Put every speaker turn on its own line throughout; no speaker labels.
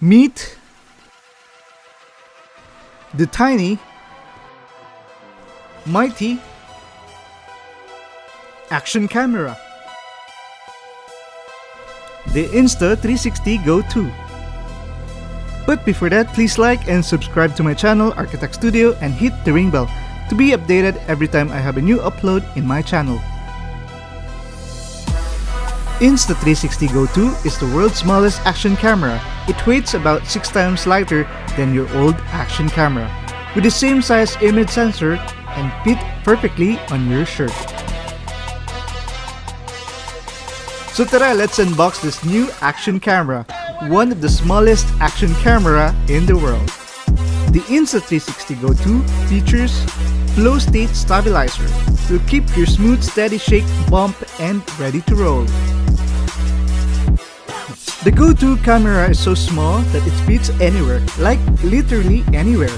Meet the tiny, mighty action camera, the Insta360 GO 2. But before that, please like and subscribe to my channel, Architect Studio, and hit the ring bell to be updated every time I have a new upload in my channel. Insta360 GO 2 is the world's smallest action camera. It weighs about 6 times lighter than your old action camera, with the same size image sensor and fit perfectly on your shirt. So tara, let's unbox this new action camera, one of the smallest action camera in the world. The Insta360 GO 2 features flow state stabilizer to keep your smooth steady shake, bump, and ready to roll. The GO 2 camera is so small that it fits anywhere, like literally anywhere.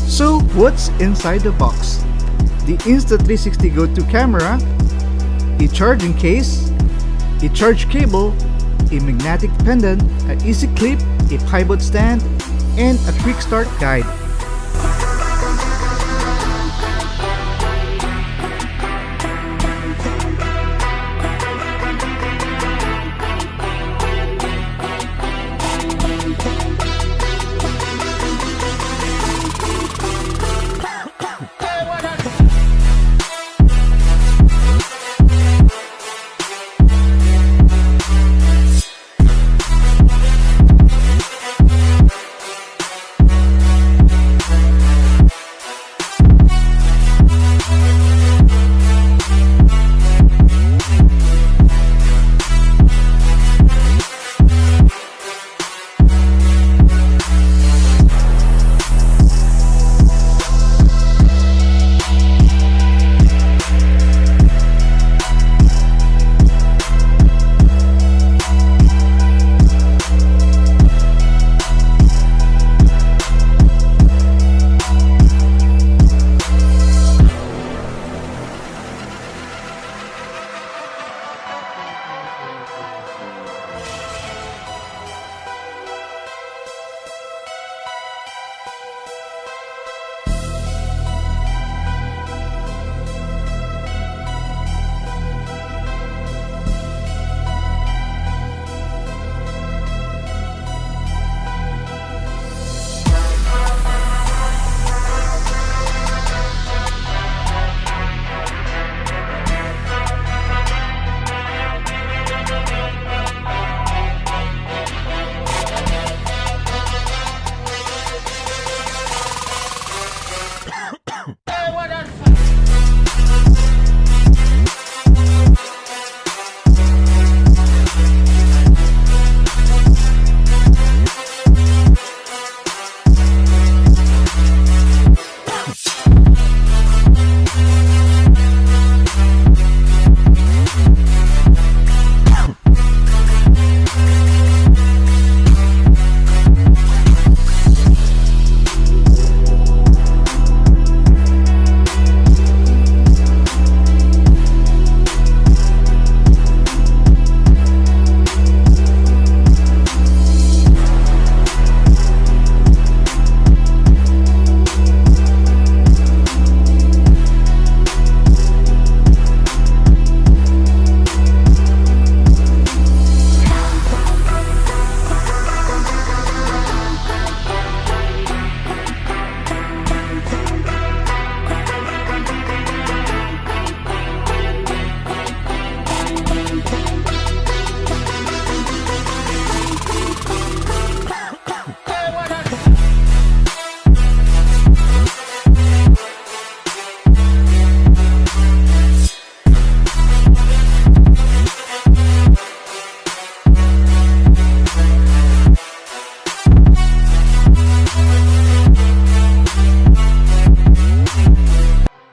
So what's inside the box? The Insta360 GO 2 camera, a charging case, a charge cable, a magnetic pendant, an easy clip, a pivot stand, and a quick start guide.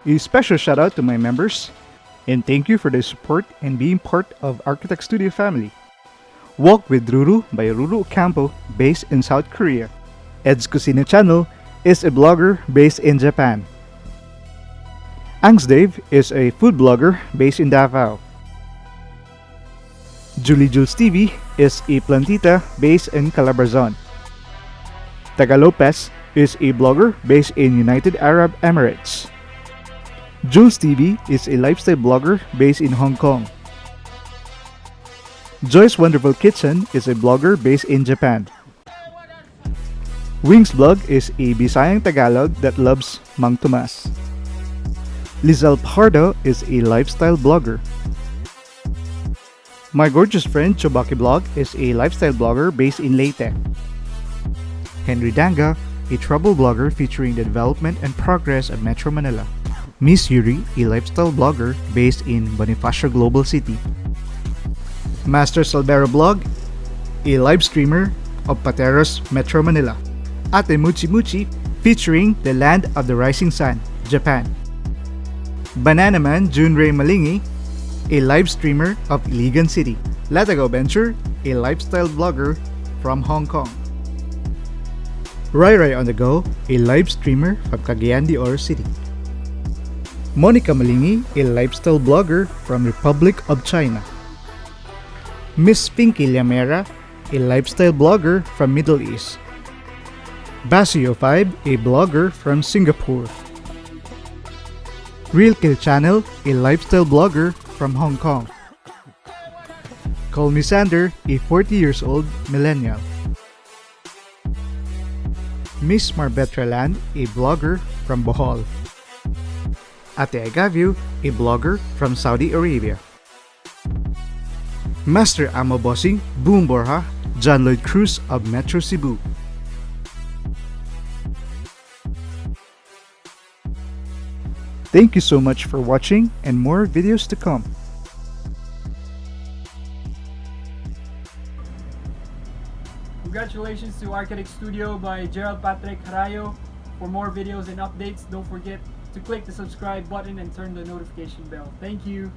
A special shout out to my members, And thank you for the support and being part of Architect Studio family. Walk with Ruru by Ruru Ocampo, based in South Korea. Ed's Kusina Channel is a blogger based in Japan. Ang's Dave is a food blogger based in Davao. Julie Jules TV is a plantita based in Calabarzon. Taga Lopez is a blogger based in United Arab Emirates. Jules TV is a lifestyle blogger based in Hong Kong. Joy's Wonderful Kitchen is a blogger based in Japan. Wings Blog is a Bisayang Tagalog that loves Mang Tomas. Lizelle Pardo is a lifestyle blogger. My gorgeous friend Chobaki Blog is a lifestyle blogger based in Leyte. Henry Danga, a travel blogger featuring the development and progress of Metro Manila. Miss Yuri, a lifestyle blogger based in Bonifacio Global City. Master Salvero Blog, a live streamer of Pateros, Metro Manila. Ate Muchi Muchi, featuring the land of the rising sun, Japan. Banana Man Junrei Malingi, a live streamer of Iligan City. Latago Venture, a lifestyle blogger from Hong Kong. Rai Rai on the Go, a live streamer from Cagayan de Oro City. Monica Malingi, a lifestyle blogger from Republic of China. Miss Pinky Llamera, a lifestyle blogger from Middle East. Basio5, a blogger from Singapore. Real Kill Channel, a lifestyle blogger from Hong Kong. Call me Sander, a 40 years old millennial. Miss Marbetra Land, a blogger from Bohol. Ate Agavio, a blogger from Saudi Arabia. Master Amo Bossing, Boom Borja, John Lloyd Cruz of Metro Cebu. Thank you so much for watching and more videos to come.
Congratulations to Architect Studio by Gerald Patrick Harayo. For more videos and updates, don't forget to click the subscribe button and turn the notification bell. Thank you.